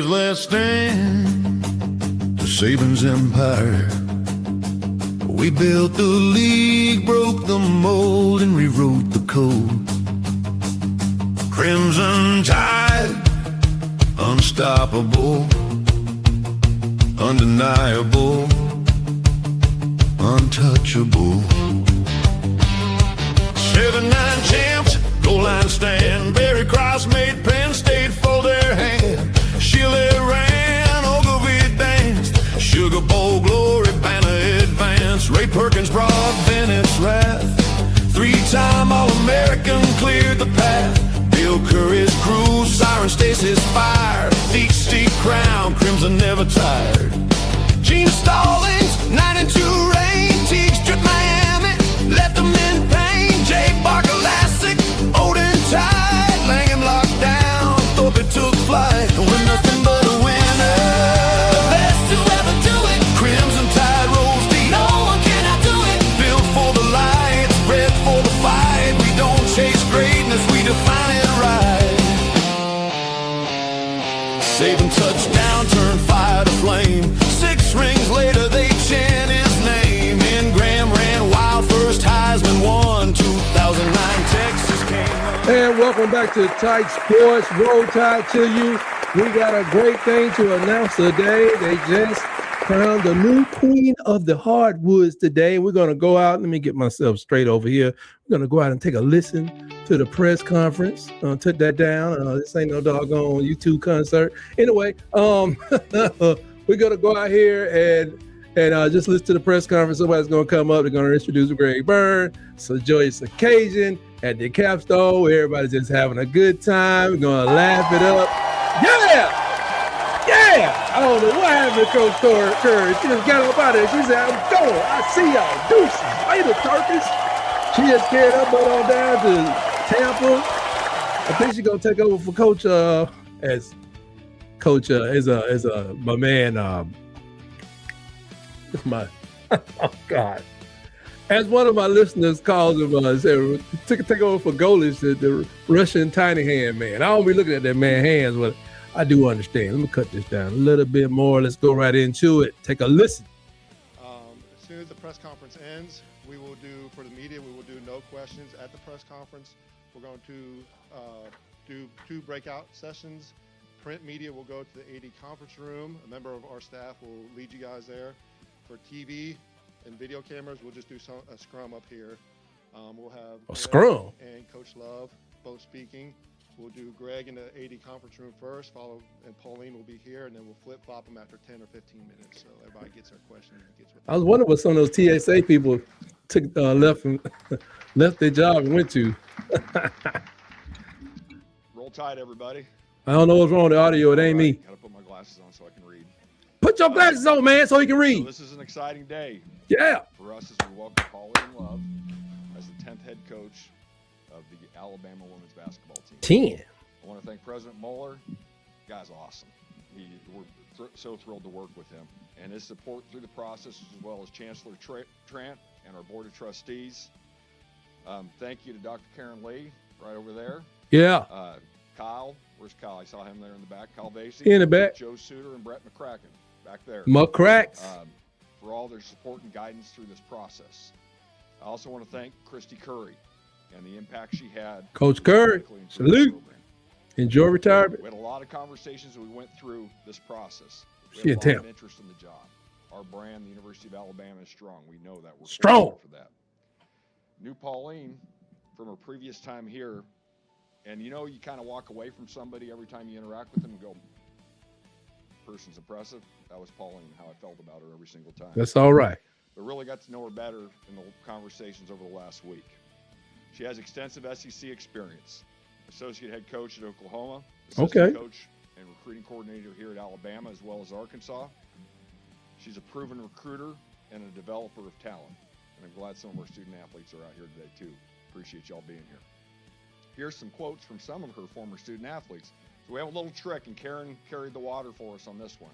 last stand to Saban's empire. We built the league, broke the mold, and rewrote the code. Crimson Tide, unstoppable, undeniable, untouchable. 7-9 champs, goal line stand. Barry Cross made Penn State fold their hand. Chile ran, Ogilvie danced. Sugar Bowl glory, banner advance. Ray Perkins brought Bennett's wrath. 3-time All-American cleared the path. Bill Curry's crew, Siren Stacy's fire. Deep steep crown, Crimson never tired. Gene Stallings, 9-2 reign. Teague stripped Miami, left them in pain. Jay Barker Lassick, Odin Tide. Langham locked down, Thorpe took flight. We're nothing but a winner. The best to ever do it. Crimson Tide rolls deep. No one cannot do it. Built for the lights, bred for the fight. We don't chase greatness, we define it right. Saban touchdown, turn fire to flame. 6 rings later, they chant his name. And Graham ran wild, first Heisman won. 2009 Texas came up. And welcome back to Tide Sports. Roll Tide to you. We got a great thing to announce today. They just crowned the new queen of the hardwoods today. We're going to go out. Let me get myself straight over here. We're going to go out and take a listen to the press conference. Took that down. This ain't no doggone YouTube concert. Anyway, we're going to go out here and just listen to the press conference. Somebody's going to come up. They're going to introduce Greg Byrne. It's a joyous occasion at the capstone. Everybody's just having a good time. We're going to laugh it up. Yeah! Yeah! I don't know what happened to Coach Curry. She just got up out of there. She said, I'm going. I see y'all. Deuces. Later, turkeys. She just carried her butt on down to Tampa. I think she's going to take over for Coach as Coach my man. My oh God. As one of my listeners calls him, said, take over for Golish, the Russian tiny hand man. I don't be looking at that man's hands, but I do understand. Let me cut this down a little bit more. Let's go right into it. Take a listen. As soon as the press conference ends, we will do, for the media, we will do no questions at the press conference. We're going to do 2 breakout sessions. Print media will go to the AD conference room. A member of our staff will lead you guys there. For TV and video cameras, we'll just do a scrum up here. We'll have a scrum and Coach Love both speaking. We'll do Greg in the AD conference room first, and Pauline will be here, and then we'll flip-flop them after 10 or 15 minutes, so everybody gets their questions. I was wondering what some of those TSA people took left their job and went to. Roll Tide, everybody. I don't know what's wrong with the audio. It ain't me. Gotta put my glasses on so I can read. Put your glasses on, man, so you can read. So this is an exciting day. Yeah. For us as we welcome Pauline Love as the 10th head coach of the Alabama women's basketball team. 10. I want to thank President Mueller. Guy's awesome. We're so thrilled to work with him. And his support through the process, as well as Chancellor Trant and our board of trustees. Thank you to Dr. Karen Lee, right over there. Yeah. Kyle, where's Kyle? I saw him there in the back. Kyle Vasey. In the back. Joe Suter and Brett McCracken back there. McCracks. For all their support and guidance through this process. I also want to thank Christy Curry and the impact she had. Coach Curry, salute. Enjoy retirement. We had a lot of conversations as we went through this process. We had a lot of interest in the job. Our brand, the University of Alabama, is strong. We know that. We're strong for that. Knew Pauline from her previous time here, and you kind of walk away from somebody every time you interact with them and go, person's impressive. That was Pauline, how I felt about her every single time. That's all right. But really got to know her better in the conversations over the last week. She has extensive SEC experience. Associate head coach at Oklahoma, assistant coach and recruiting coordinator here at Alabama as well as Arkansas. She's a proven recruiter and a developer of talent. And I'm glad some of our student athletes are out here today too. Appreciate y'all being here. Here's some quotes from some of her former student athletes. So we have a little trick, and Karen carried the water for us on this one.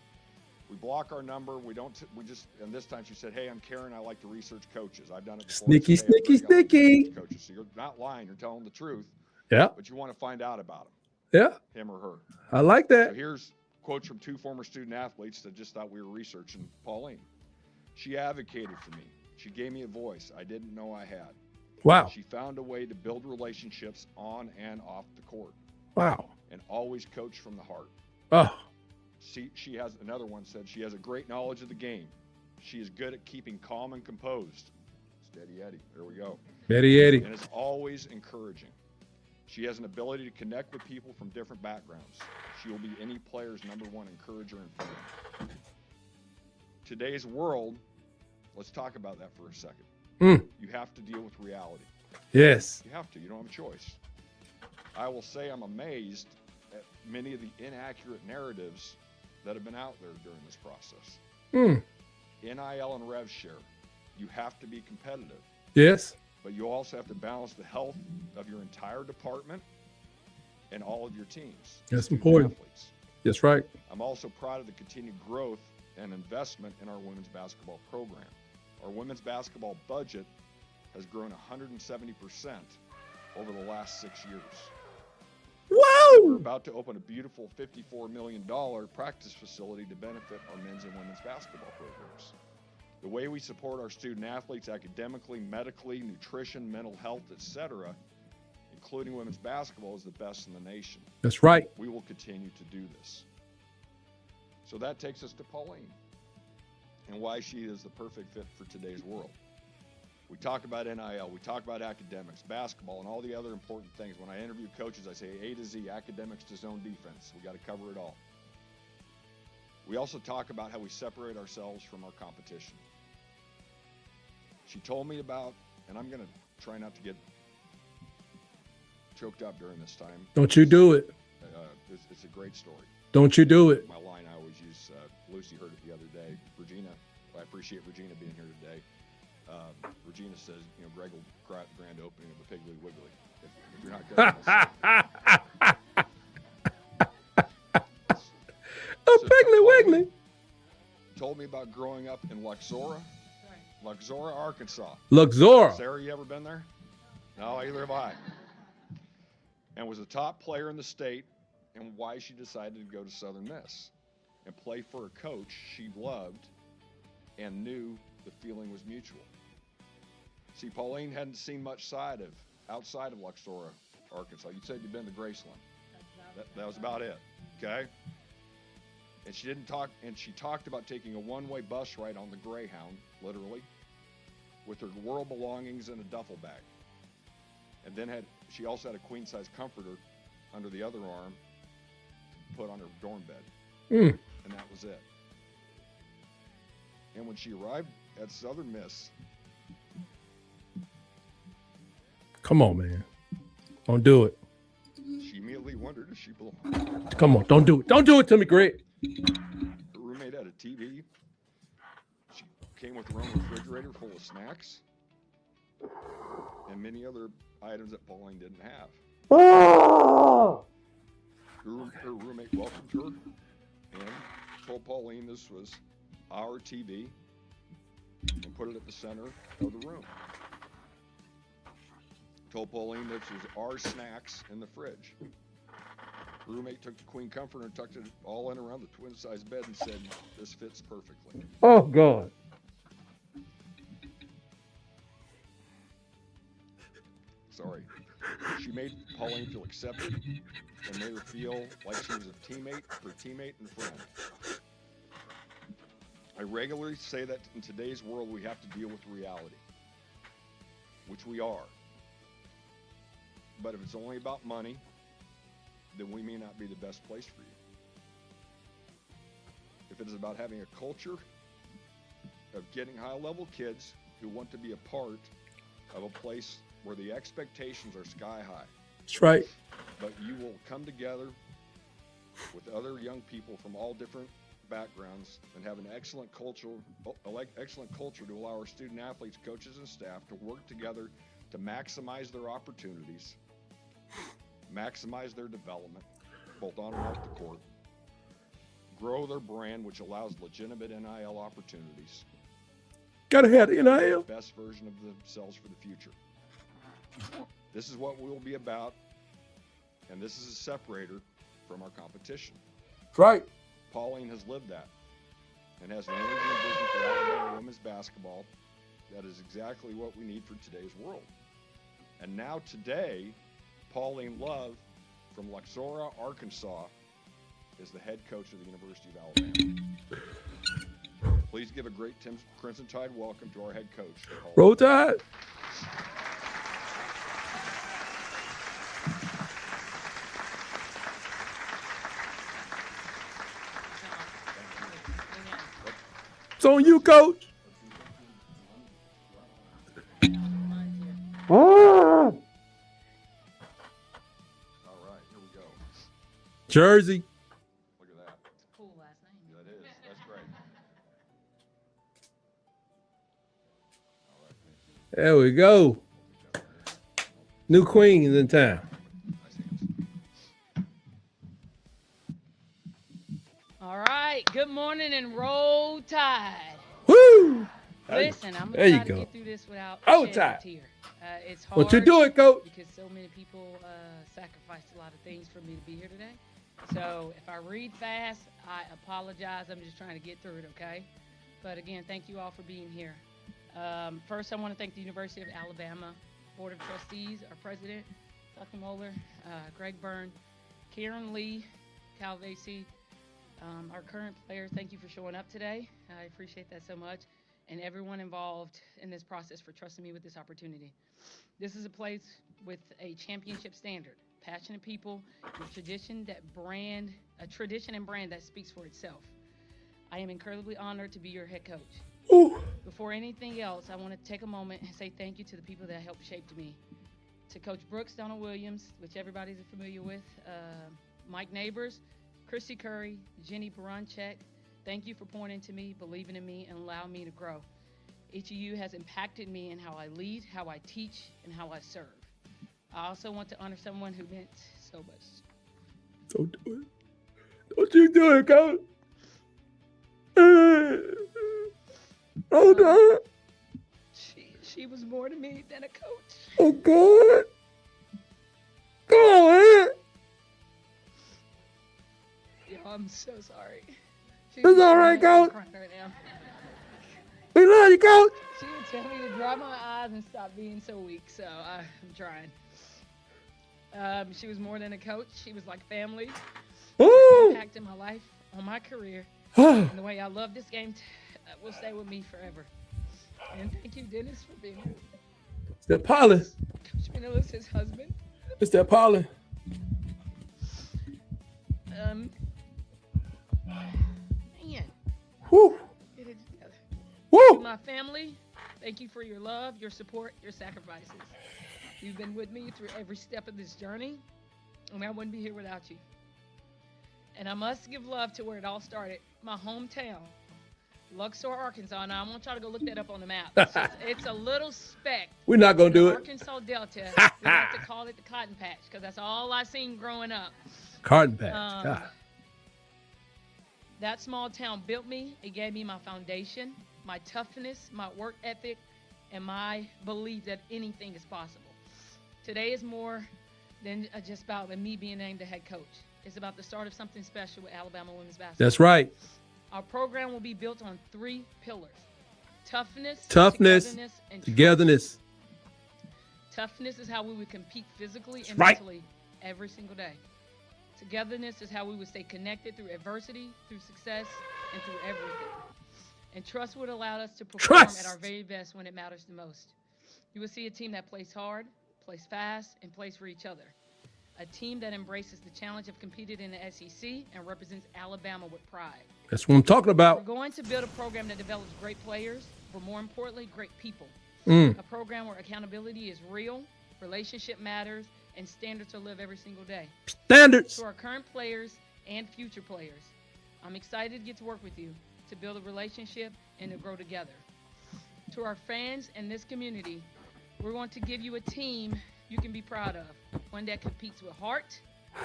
We block our number. And this time she said, hey, I'm Karen. I like to research coaches. I've done it before. Sneaky. Coaches. So you're not lying. You're telling the truth. Yeah. But you want to find out about him. Yeah. Him or her. I like that. So here's quotes from two former student athletes that just thought we were researching Pauline. She advocated for me. She gave me a voice I didn't know I had. Wow. She found a way to build relationships on and off the court. Wow. And always coach from the heart. Oh. She has, another one said, she has a great knowledge of the game. She is good at keeping calm and composed. Steady Eddie. There we go. Steady Eddie. And is always encouraging. She has an ability to connect with people from different backgrounds. She will be any player's #1 encourager and friend. Today's world, let's talk about that for a second. You have to deal with reality. Yes. You have to. You don't have a choice. I will say I'm amazed at many of the inaccurate narratives that have been out there during this process. NIL and rev share. You have to be competitive. Yes. But you also have to balance the health of your entire department and all of your teams. That's important. Athletes. That's right. I'm also proud of the continued growth and investment in our women's basketball program. Our women's basketball budget has grown 170% over the last 6 years. We're Whoa! about to open a beautiful $54 million practice facility to benefit our men's and women's basketball programs. The way we support our student athletes academically, medically, nutrition, mental health, etc., including women's basketball, is the best in the nation. That's right. We will continue to do this. So that takes us to Pauline and why she is the perfect fit for today's world. We talk about NIL, we talk about academics, basketball, and all the other important things. When I interview coaches, I say A to Z, academics to zone defense. We got to cover it all. We also talk about how we separate ourselves from our competition. She told me about, and I'm going to try not to get choked up during this time. Don't you do it. It's a great story. Don't you do it. My line I always use, Lucy heard it the other day. Regina, I appreciate Regina being here today. Regina says, Greg will cry at the grand opening of the Piggly Wiggly. If you're not good. A Piggly Wiggly. Told me about growing up in Luxora, Arkansas. Luxora. Sarah, you ever been there? No, either have I. And was a top player in the state, and why she decided to go to Southern Miss and play for a coach she loved and knew the feeling was mutual. See, Pauline hadn't seen much outside of Luxora, Arkansas. You said you'd been to Graceland. That was about it, okay? And she talked about taking a one-way bus ride on the Greyhound, literally, with her world belongings in a duffel bag. And then she also had a queen-size comforter under the other arm to put on her dorm bed. And that was it. And when she arrived at Southern Miss, come on, man. Don't do it. she immediately wondered if she belonged. Come on. Don't do it. Don't do it to me, Greg. Her roommate had a TV. She came with her own refrigerator full of snacks and many other items that Pauline didn't have. Oh! Her roommate welcomed her and told Pauline this was our TV and put it at the center of the room. Told Pauline this was our snacks in the fridge. Her roommate took the queen comforter and tucked it all in around the twin-sized bed and said, "This fits perfectly." Oh, God. Sorry. She made Pauline feel accepted and made her feel like she was her teammate and friend. I regularly say that in today's world we have to deal with reality, which we are. But if it's only about money, then we may not be the best place for you. If it is about having a culture of getting high-level kids who want to be a part of a place where the expectations are sky high. That's right. But you will come together with other young people from all different backgrounds and have an excellent culture to allow our student athletes, coaches, and staff to work together to maximize their opportunities, maximize their development, both on and off the court, grow their brand, which allows legitimate NIL opportunities. Gotta have the NIL. The best version of themselves for the future. This is what we will be about, and this is a separator from our competition. That's right. Pauline has lived that and has an energy and vision for Alabama women's basketball that is exactly what we need for today's world. And now today, Pauline Love from Luxora, Arkansas, is the head coach of the University of Alabama. Please give a great Crimson Tide welcome to our head coach. Roll Tide. It's on you, Coach. All right, here we go. Jersey. Look at that. It's a cool last name. That is. That's great. All right, thank you. There we go. New queen is in town. Nice hands. All right. Good morning and roll tide. Woo! Listen, I'm There you gonna try to go. get through this without Roll shedding a Tide. tear. It's hard What you doing, Coach? because so many people sacrificed a lot of things for me to be here today. So if I read fast, I apologize. I'm just trying to get through it, okay? But again, thank you all for being here. First, I want to thank the University of Alabama Board of Trustees, our president, Dr. Moeller, Greg Byrne, Karen Lee, Cal Vasey, our current players. Thank you for showing up today. I appreciate that so much. And everyone involved in this process for trusting me with this opportunity. This is a place with a championship standard, passionate people, with tradition and brand that speaks for itself. I am incredibly honored to be your head coach. Ooh. Before anything else, I want to take a moment and say thank you to the people that helped shape me. To Coach Brooks, Donald Williams, which everybody's familiar with, Mike Neighbors, Christy Curry, Jenny Baranchek. Thank you for pouring into me, believing in me, and allowing me to grow. Each of you has impacted me in how I lead, how I teach, and how I serve. I also want to honor someone who meant so much. Don't do it. Don't you do it, Coach. Oh, God. She was more to me than a coach. Oh, God. Come on, man. Yo, I'm so sorry. It's all right, Coach. Crying right now. We love you, Coach. She would tell me to dry my eyes and stop being so weak, so I'm trying. She was more than a coach. She was like family. Ooh. Impact in my life, on my career, and the way I love this game will stay with me forever. And thank you, Dennis, for being here. It's that Pauline. Coach Manila's his husband. It's that Pauline. Man, Woo. get it together. Woo. My family, thank you for your love, your support, your sacrifices. You've been with me through every step of this journey, and I wouldn't be here without you. And I must give love to where it all started, my hometown, Luxor, Arkansas. Now, I want y'all to go look that up on the map. It's a little speck. We're not going to do it. Arkansas Delta. We like to call it the Cotton Patch because that's all I seen growing up. Cotton Patch. God. That small town built me. It gave me my foundation, my toughness, my work ethic, and my belief that anything is possible. Today is more than just about me being named the head coach. It's about the start of something special with Alabama women's basketball. That's right. Our program will be built on 3 pillars: toughness, and togetherness. Toughness is how we would compete physically and right. mentally every single day. Togetherness is how we would stay connected through adversity, through success, and through everything. And trust would allow us to perform at our very best when it matters the most. You will see a team that plays hard, plays fast, and plays for each other. A team that embraces the challenge of competing in the SEC and represents Alabama with pride. That's what I'm talking We're about. going to build a program that develops great players, but more importantly, great people. Mm. A program where accountability is real, relationship matters, and standards are lived every single day. Standards. To our current players and future players, I'm excited to get to work with you, to build a relationship and to grow together. To our fans and this community, we're going to give you a team you can be proud of, one that competes with heart,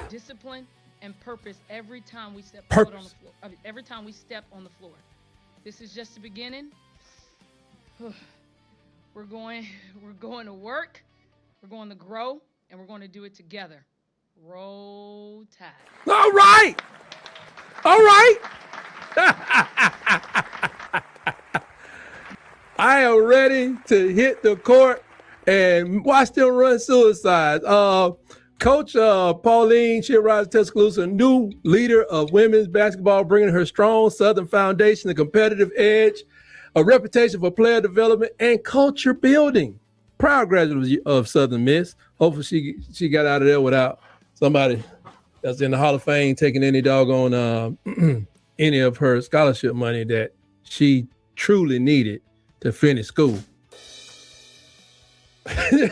discipline, and purpose every time we step foot on the floor. Every time we step on the floor. This is just the beginning. We're going to work, we're going to grow, and we're going to do it together. Roll Tide. All right. All right. I am ready to hit the court and watch them run suicides. Coach Pauline, she arrives at Tuscaloosa, new leader of women's basketball, bringing her strong Southern foundation, a competitive edge, a reputation for player development, and culture building. Proud graduate of Southern Miss. Hopefully she got out of there without somebody that's in the Hall of Fame taking any doggone any of her scholarship money that she truly needed to finish school.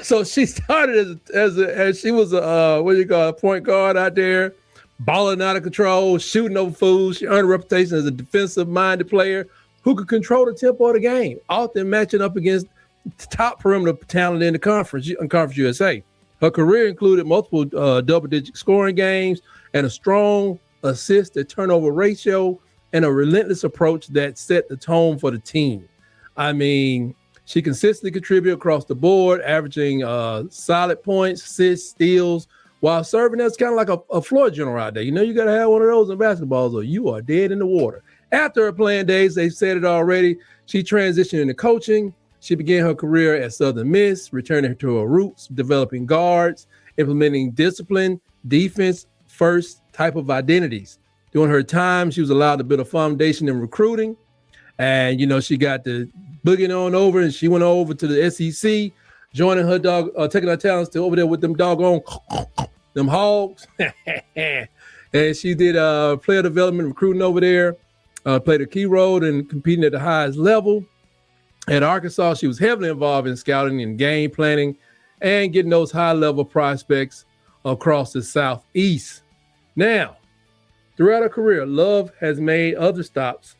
So she started as she was a point guard out there, balling out of control, shooting over fools. She earned a reputation as a defensive-minded player who could control the tempo of the game, often matching up against top perimeter talent in the Conference USA. Her career included multiple double-digit scoring games and a strong assist-to-turnover ratio and a relentless approach that set the tone for the team. I mean, she consistently contributed across the board, averaging solid points, assists, steals, while serving as kind of like a floor general out there. You know, you got to have one of those in basketball, or you are dead in the water. After her playing days, they said it already, she transitioned into coaching. She began her career at Southern Miss, returning to her roots, developing guards, implementing discipline, defense-first type of identities. During her time, she was allowed to build a foundation in recruiting. And, you know, she got the boogieing on over, and she went over to the SEC, joining her taking her talents to over there with them doggone them hogs. And she did player development, recruiting over there, played a key role in competing at the highest level. At Arkansas, she was heavily involved in scouting and game planning and getting those high-level prospects across the Southeast. Now, throughout her career, Love has made other stops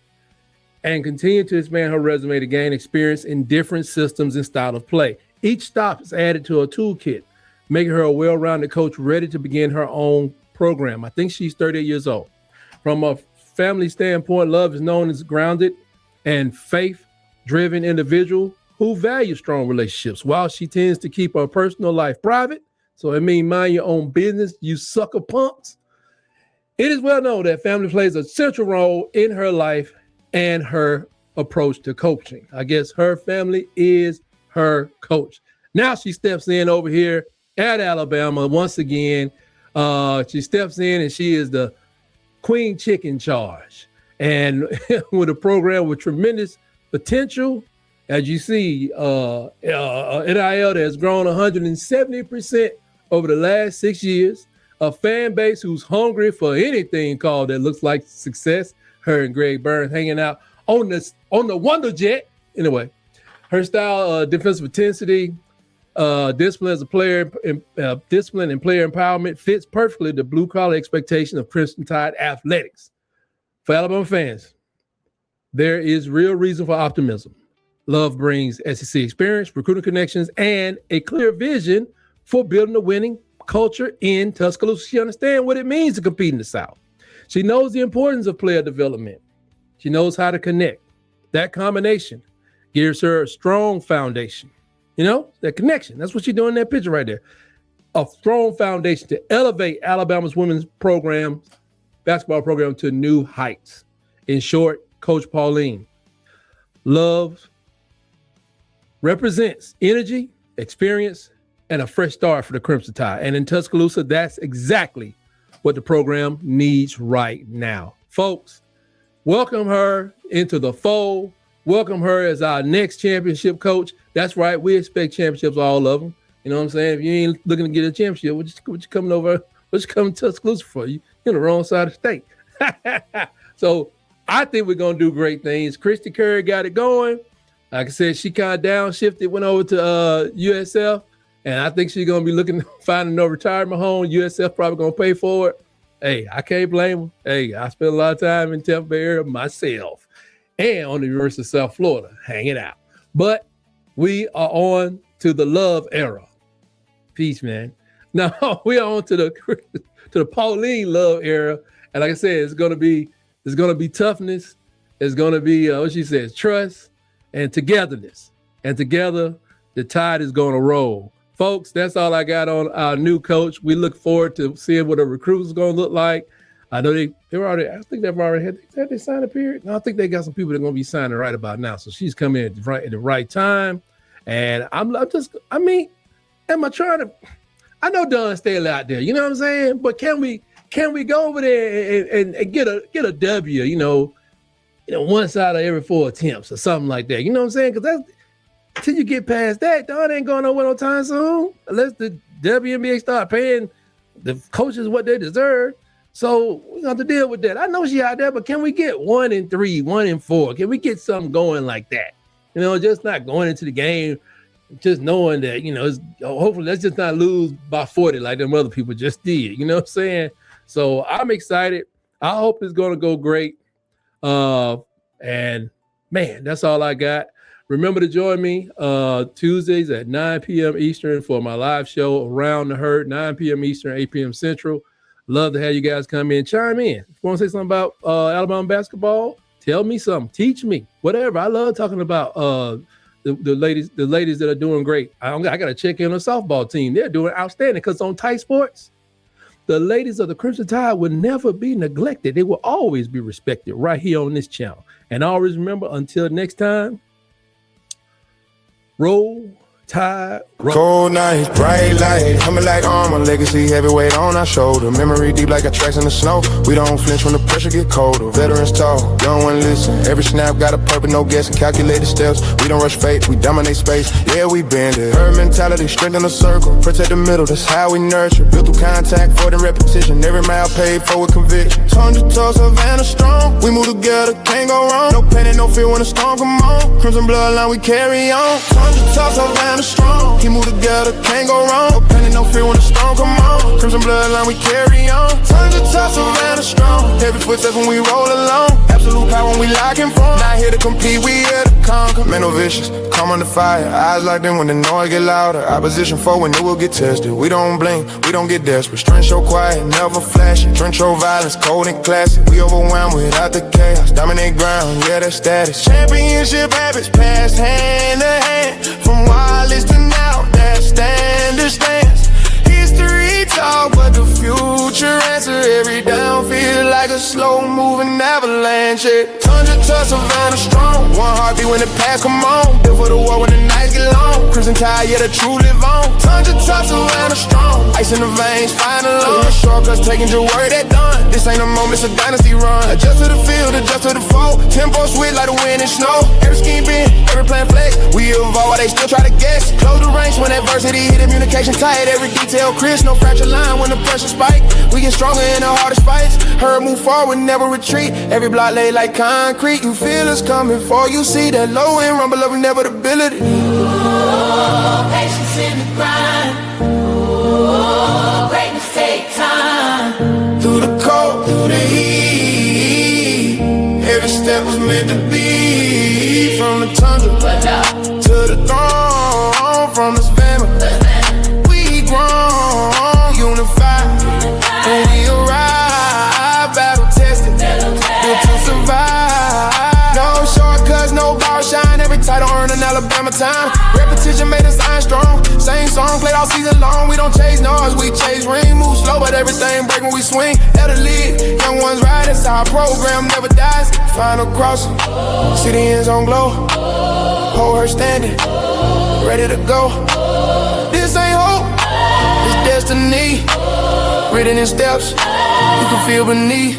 and continued to expand her resume to gain experience in different systems and style of play. Each stop is added to her toolkit, making her a well-rounded coach ready to begin her own program. I think she's 38 years old. From a family standpoint, Love is known as grounded and faith-driven individual who values strong relationships. While she tends to keep her personal life private, so it means mind your own business, you sucker punks, it is well known that family plays a central role in her life and her approach to coaching. I guess her family is her coach. Now she steps in over here at Alabama once again. She steps in and she is the queen chick in charge. And with a program with tremendous potential, as you see, NIL that has grown 170% over the last 6 years, a fan base who's hungry for anything called that looks like success. Her and Greg Burns hanging out on the Wonder Jet. Anyway, her style, defensive intensity, discipline as a player, discipline and player empowerment fits perfectly the blue-collar expectation of Crimson Tide athletics. For Alabama fans, there is real reason for optimism. Love brings SEC experience, recruiting connections, and a clear vision for building a winning culture in Tuscaloosa. She understands what it means to compete in the South. She knows the importance of player development. She knows how to connect. That combination gives her a strong foundation. You know, that connection. That's what she's doing in that picture right there. A strong foundation to elevate Alabama's women's basketball program to new heights. In short, Coach Pauline Love represents energy, experience, and a fresh start for the Crimson Tide. And in Tuscaloosa, that's exactly what the program needs right now. Folks, welcome her into the fold. Welcome her as our next championship coach. That's right. We expect championships, all of them. You know what I'm saying? If you ain't looking to get a championship, what you coming over? What you coming to Tuscaloosa for? You're on the wrong side of the state. So I think we're going to do great things. Christy Curry got it going. Like I said, she kind of downshifted, went over to USF. And I think she's going to be looking to find no retirement home. USF probably going to pay for it. Hey, I can't blame them. Hey, I spent a lot of time in Tampa Bay area myself and on the University of South Florida hanging out. But we are on to the Love era. Peace, man. Now we are on to the Pauline Love era. And like I said, it's going to be toughness. It's going to be, what she says, trust and togetherness. And together, the tide is going to roll. Folks, that's all I got on our new coach. We look forward to seeing what a recruit is going to look like. I know they were already. I think they've already had they signed a period. No, I think they got some people that are going to be signing right about now. So she's coming in at the right time. And I'm just. I mean, am I trying to? I know Dawn still out there. You know what I'm saying? But can we go over there and get a W? You know, one side of every 4 attempts or something like that. You know what I'm saying? Because that's until you get past that, Dawn ain't going nowhere no time soon. Unless the WNBA start paying the coaches what they deserve. So we have to deal with that. I know she out there, but can we get 1 and 3, 1 and 4? Can we get something going like that? You know, just not going into the game, just knowing that, you know, hopefully let's just not lose by 40 like them other people just did. You know what I'm saying? So I'm excited. I hope it's going to go great. And man, that's all I got. Remember to join me Tuesdays at 9 p.m. Eastern for my live show Around the Herd, 9 p.m. Eastern, 8 p.m. Central. Love to have you guys come in, chime in. If you want to say something about Alabama basketball, tell me something, teach me, whatever. I love talking about the ladies that are doing great. I got to check in on the softball team. They're doing outstanding because on Tight Sports, the ladies of the Crimson Tide will never be neglected. They will always be respected right here on this channel. And always remember, until next time, roll Tide. Cold nights, bright light, coming like armor, legacy heavyweight on our shoulder. Memory deep like our tracks in the snow. We don't flinch when the pressure get colder. Veterans talk, young one listen. Every snap got a purpose, no guessing. Calculated steps, we don't rush fate, we dominate space. Yeah, we bend it. Herd mentality, strength in the circle. Protect the middle, that's how we nurture. Built through contact, for the repetition. Every mile paid for with conviction. Tons of toes, Savannah strong. We move together, can't go wrong. No pain and no fear when the storm come on. Crimson bloodline, we carry on. Tons of toes, Savannah strong. He move together, can't go wrong. No pain and no fear when the storm come on. Crimson bloodline, we carry on. Tons of tough, Savannah strong. Heavy footsteps when we roll along. Absolute power when we locking from. Not here to compete, we here to conquer. Mental vicious, come under fire. Eyes locked in when the noise get louder. Opposition foe when it will get tested. We don't blink, we don't get desperate. Strength show quiet, never flashing. Trench show violence, cold and classic. We overwhelmed without the chaos. Dominate ground, yeah, that's status. Championship habits, passed hand to hand. From wireless to now, that standard stance. History talk, but the future answer. Every down feel like a slow-moving avalanche. Tons of tough, Savannah strong. One heartbeat when the past come on. Built for the war when the nights get long. Crimson Tide, yeah, the true live on. Tons of tough, Savannah strong. Ice in the veins, flying along. Shortcuts taking your word at done. This ain't a moment, it's a dynasty run. Adjust to the field, adjust to the foe. Tempo switch like the wind and snow. Every scheme bend, every plan flex. We evolve while they still try to guess. Close the ranks when adversity hit, communication tight. Every detail crisp, no fracture line when the pressure spike. We get stronger in the hardest fights. Herd move forward, never retreat. Every block laid like concrete. You feel us coming for you. See that low end rumble of inevitability. Ooh, patience in the grind. Ooh, greatness take time. Through the cold, through the heat. Every step was meant to be. From the tundra to the throne. From this family, we grown, unified. When we arrive, battle tested, built to survive. No shortcuts, no bar shine. Every title earned in Alabama time. Repetition made us iron strong. Same song played all season long. We don't chase noise, we chase ring. Move slow, but everything break when we swing. Let it lead, young ones ride. That's our program never dies. Final crossing, see the end zone glow. Hold her standing, ready to go. This ain't hope, it's destiny. Written in steps, you can feel beneath.